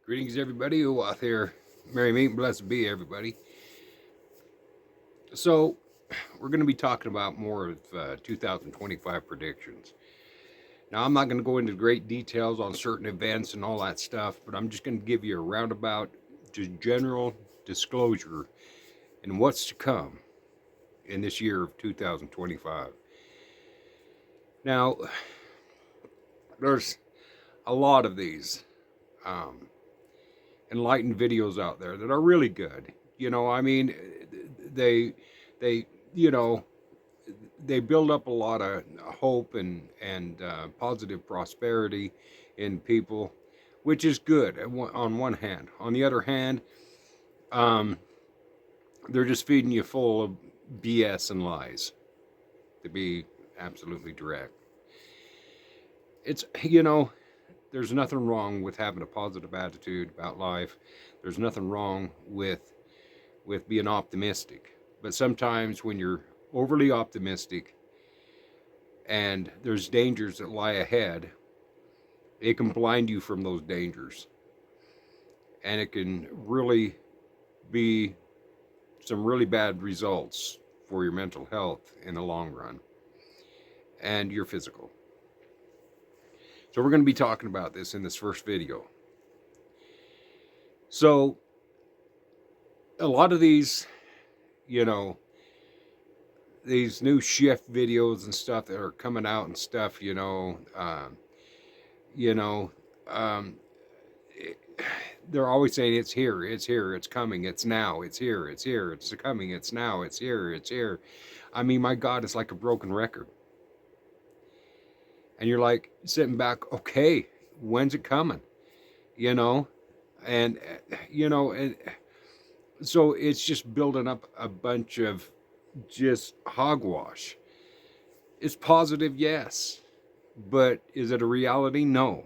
Greetings, everybody who out there. Merry meet and blessed be, everybody. So, we're going to be talking about more of 2025 predictions. Now, I'm not going to go into great details on certain events and all that stuff, but I'm just going to give you a roundabout, just general disclosure in what's to come in this year of 2025. Now, there's a lot of these um, enlightened videos out there that are really good. I mean, they they you know they build up a lot of hope and positive prosperity in people, which is good on one hand. On the other hand, um, they're just feeding you full of BS and lies. To be absolutely direct, it's. There's nothing wrong with having a positive attitude about life. There's nothing wrong with being optimistic. But sometimes when you're overly optimistic and there's dangers that lie ahead, it can blind you from those dangers. And it can really be some really bad results for your mental health in the long run and your physical. So we're going to be talking about this in this first video. So a lot of you know, these new shift videos and stuff that are coming out and stuff, you know, um, it, they're always saying it's here, it's coming, it's now, it's here, it's coming, it's now, it's here, it's here. I mean, my God, it's like a broken record. And you're like sitting back, okay, when's it coming? You know, and and so it's just building up a bunch of just hogwash. It's positive, yes, but is it a reality? No,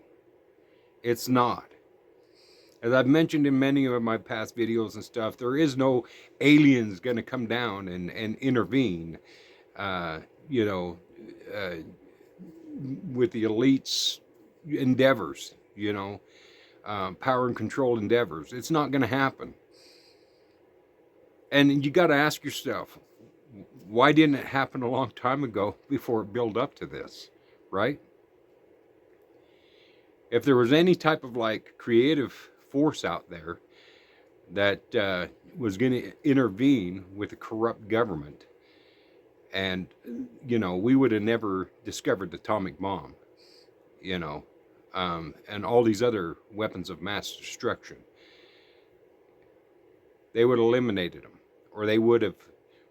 it's not. As I've mentioned in many of my past videos and stuff, there is no aliens going to come down and intervene, uh, you know, uh, with the elites' endeavors, power and control endeavors. It's not going to happen. And you got to ask yourself, why didn't it happen a long time ago before it built up to this, right? If there was any type of like creative force out there that was going to intervene with a corrupt government, and we would have never discovered the atomic bomb, you know, and all these other weapons of mass destruction. They would have eliminated them, or they would have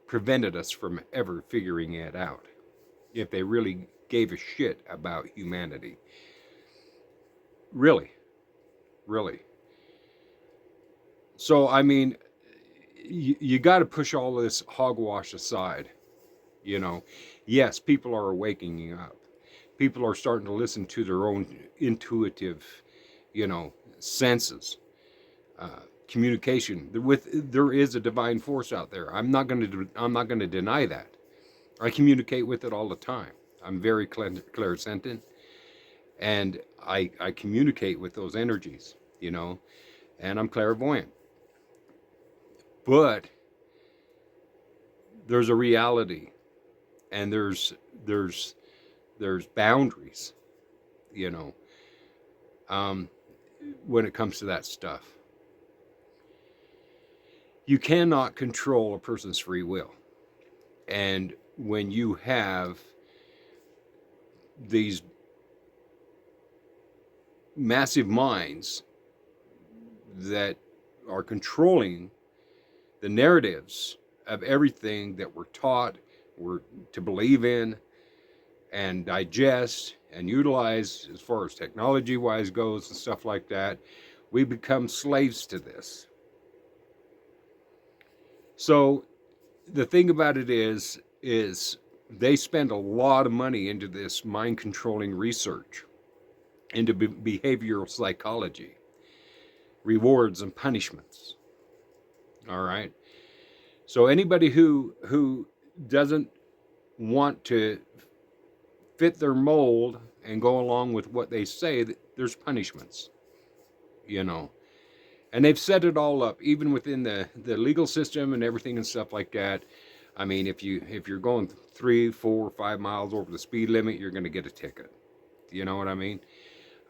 prevented us from ever figuring it out if they really gave a shit about humanity. Really, really. So, I mean, you got to push all this hogwash aside. You know, yes, people are awakening up. People are starting to listen to their own intuitive, senses. Communication there is a divine force out there. I'm not going to deny that. I communicate with it all the time. I'm very clairsentient, and I communicate with those energies, and I'm clairvoyant. But there's a reality, and there's boundaries, you know, um, when it comes to that stuff. You cannot control a person's free will. And when you have these massive minds that are controlling the narratives of everything that we're taught, we're to believe in and digest and utilize as far as technology wise goes and stuff like that, we become slaves to this. So the thing about it is they spend a lot of money into this mind controlling research, into behavioral psychology, rewards and punishments. All right. So anybody who doesn't want to fit their mold and go along with what they say, there's punishments, you know. And they've set it all up, even within the legal system and everything and stuff like that. I mean, if you're going 3, 4, 5 miles over the speed limit, you're going to get a ticket. You know what I mean?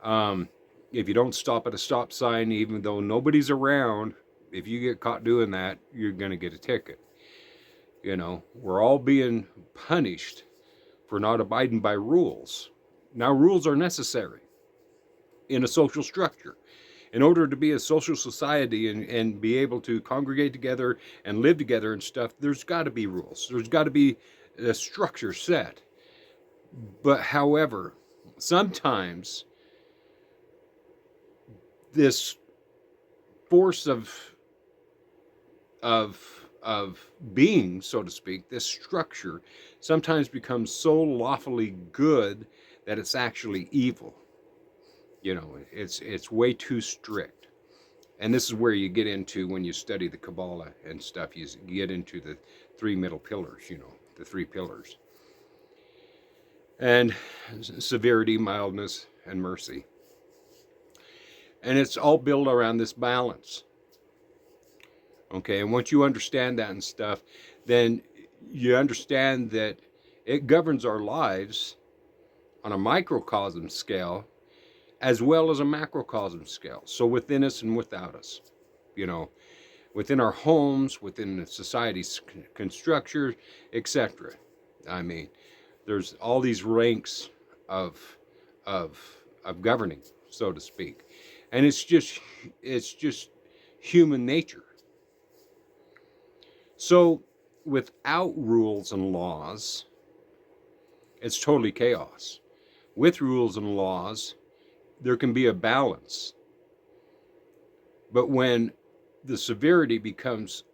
Um, if you don't stop at a stop sign, even though nobody's around, if you get caught doing that, you're going to get a ticket. You know, we're all being punished for not abiding by rules. Now, rules are necessary in a social structure. In order to be a social society and be able to congregate together and live together and stuff, there's got to be rules. There's got to be a structure set. But however, sometimes this force of being, so to speak, this structure sometimes becomes so lawfully good that it's actually evil. You know, it's way too strict. And this is where you get into, when you study the Kabbalah and stuff, you get into the three middle pillars, you know, the three pillars. And severity, mildness, and mercy. And it's all built around this balance. Okay, and once you understand that and stuff, then you understand that it governs our lives on a microcosm scale as well as a macrocosm scale. So within us and without us, you know, within our homes, within the society's structure, etc. I mean, there's all these ranks of of governing, so to speak, and it's just human nature. So without rules and laws, it's totally chaos. With rules and laws, there can be a balance. But when the severity becomes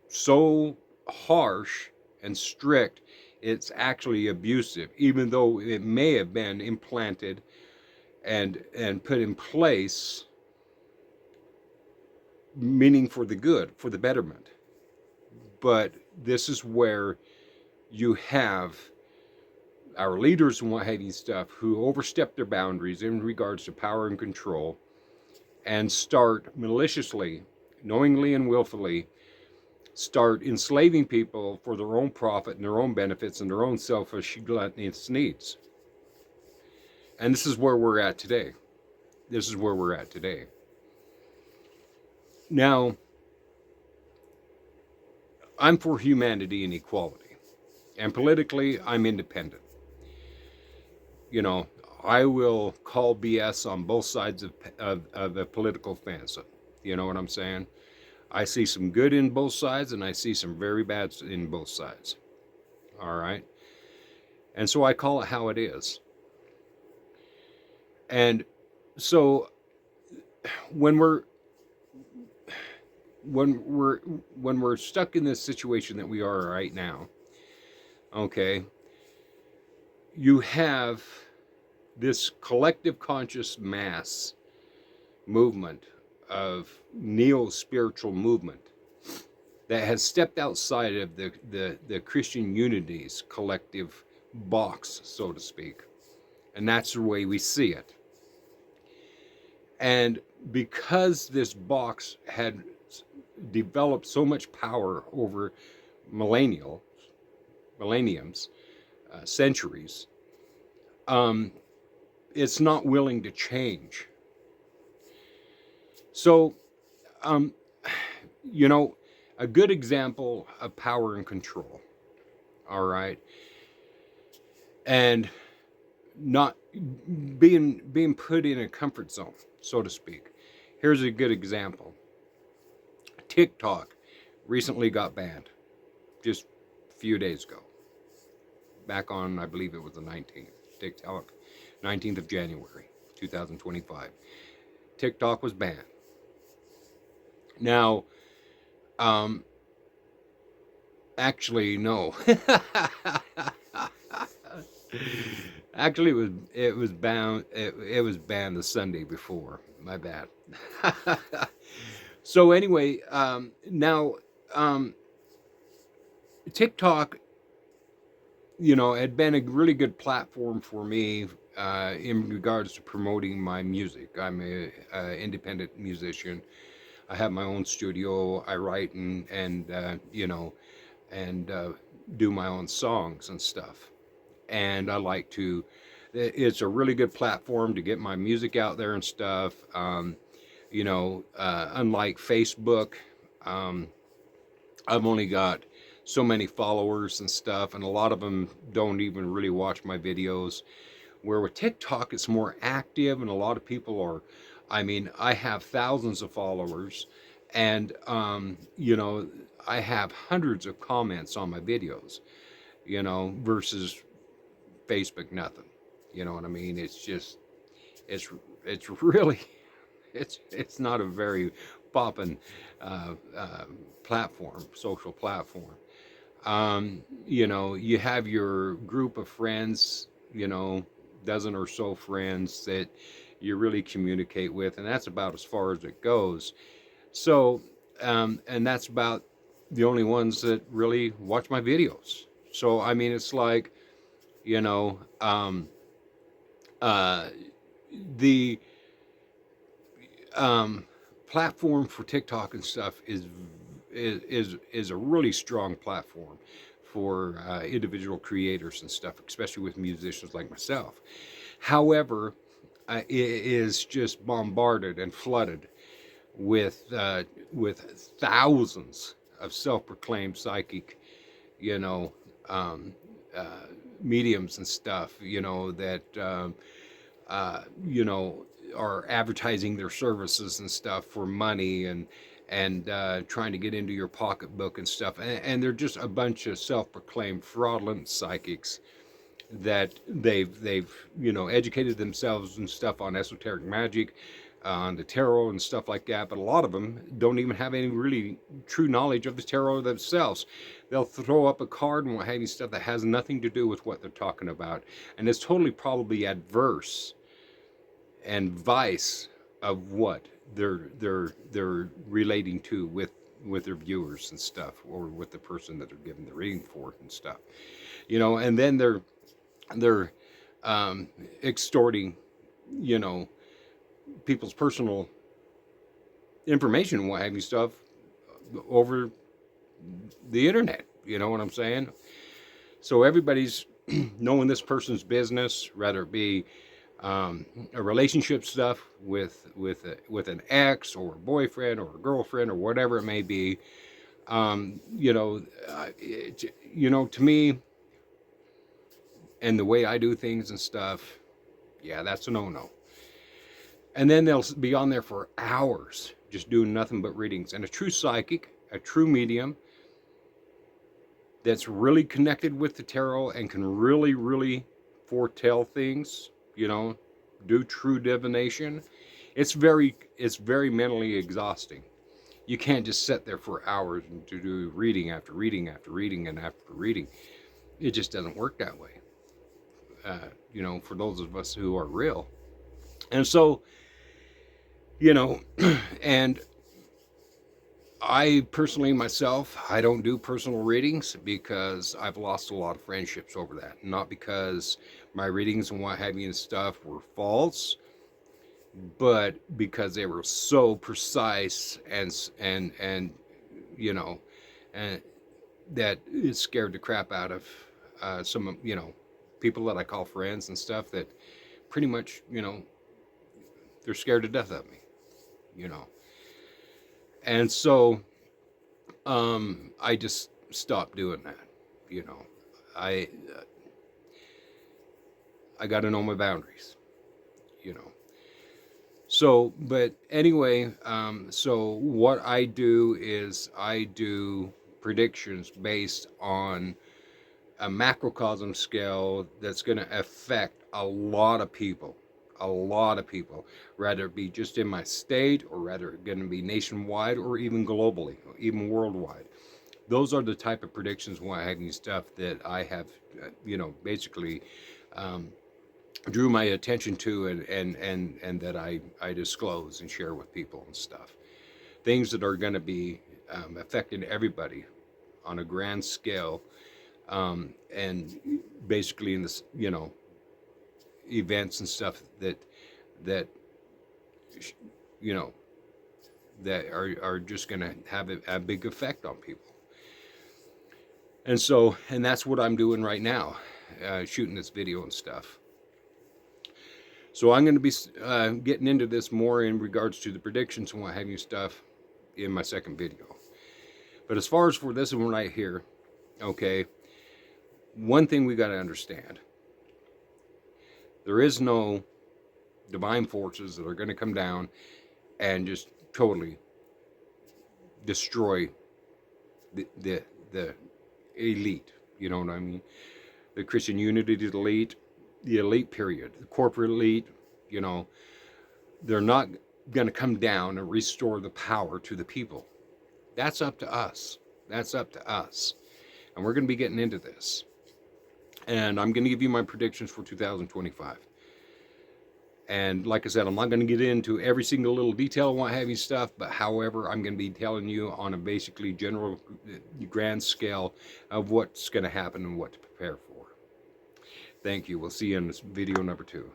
so harsh and strict, it's actually abusive, even though it may have been implanted and put in place, meaning for the good, for the betterment. But this is where you have our leaders and what have you stuff who overstep their boundaries in regards to power and control and start maliciously, knowingly and willfully, start enslaving people for their own profit and their own benefits and their own selfish, gluttonous needs. And this is where we're at today. This is where we're at today. Now, I'm for humanity and equality. And politically, I'm independent. You know, I will call BS on both sides of the political fence. You know what I'm saying? I see some good in both sides, and I see some very bad in both sides. All right? And so I call it how it is. And so when we're stuck in this situation that we are right now, okay, you have this collective conscious mass movement of neo-spiritual movement that has stepped outside of the Christian unity's collective box, so to speak. And that's the way we see it. And because this box had developed so much power over millenniums, centuries, it's not willing to change. So, you know, a good example of power and control, all right, and not being put in a comfort zone, so to speak. Here's a good example. TikTok recently got banned just a few days ago. Back on, I believe it was the 19th. TikTok, 19th of January, 2025. TikTok was banned. Now, actually, no. Actually, it was banned. It was banned the Sunday before. My bad. So anyway, now TikTok, you know, had been a really good platform for me in regards to promoting my music. I'm a independent musician, I have my own studio. I write and do my own songs and stuff. And I like to. It's a really good platform to get my music out there and stuff. Unlike Facebook, um, I've only got so many followers and stuff, and a lot of them don't even really watch my videos. Where with TikTok, it's more active, and a lot of people are. I mean, I have thousands of followers, and I have hundreds of comments on my videos. Versus Facebook, nothing. You know what I mean? It's just it's it's really it's not a very poppin' uh, uh, platform, social platform. You have your group of friends, dozen or so friends that you really communicate with, and that's about as far as it goes. So, and that's about the only ones that really watch my videos. So, I mean, it's like, you know, um, uh, the um, platform for TikTok and stuff is a really strong platform for individual creators and stuff, especially with musicians like myself. However, it is just bombarded and flooded with thousands of self-proclaimed psychic, you know, um, uh, mediums and stuff, that you know, are advertising their services and stuff for money and trying to get into your pocketbook and stuff. And they're just a bunch of self-proclaimed fraudulent psychics that they've educated themselves and stuff on esoteric magic, on the tarot and stuff like that. But a lot of them don't even have any really true knowledge of the tarot themselves. They'll throw up a card and what have you, stuff that has nothing to do with what they're talking about, and it's totally probably adverse and vice of what they're relating to with their viewers and stuff, or with the person that they're giving the reading for and stuff. And then they're extorting, you know, people's personal information and what have you stuff over the internet. You know what I'm saying? So everybody's knowing this person's business, whether it be a relationship stuff with an ex or a boyfriend or a girlfriend or whatever it may be. To me, and the way I do things and stuff, yeah, that's a no-no. And then they'll be on there for hours just doing nothing but readings. And a true psychic, a true medium that's really connected with the tarot and can really, really foretell things, do true divination, it's very mentally exhausting. You can't just sit there for hours and to do reading after reading after reading and after reading. It just doesn't work that way. For those of us who are real. And so, you know, and I personally myself, I don't do personal readings because I've lost a lot of friendships over that. Not because my readings and what have you and stuff were false, but because they were so precise and you know, and that it scared the crap out of some people that I call friends and stuff that pretty much they're scared to death of me, you know. And so I just stopped doing that. You know, I I got to know my boundaries. You know. So, but anyway, so what I do is I do predictions based on a macrocosm scale that's going to affect a lot of people. A lot of people, rather it be just in my state, or rather it going to be nationwide, or even globally, or even worldwide. Those are the type of predictions, what have you, stuff that I have, basically um, drew my attention to, and that I disclose and share with people and stuff. Things that are going to be affecting everybody on a grand scale, and basically in this, events and stuff that you know that are just going to have a big effect on people. And so, and that's what I'm doing right now, shooting this video and stuff. So I'm going to be getting into this more in regards to the predictions and what have you stuff in my second video. But as far as for this one right here, okay, one thing we got to understand, there is no divine forces that are going to come down and just totally destroy the elite. You know what I mean? The Christian Unity elite, the elite period, the corporate elite, you know, they're not going to come down and restore the power to the people. That's up to us. That's up to us. And we're going to be getting into this. And I'm going to give you my predictions for 2025. And like I said, I'm not going to get into every single little detail and what have you stuff, but however, I'm going to be telling you on a basically general grand scale of what's going to happen and what to prepare for. Thank you. We'll see you in this video number 2.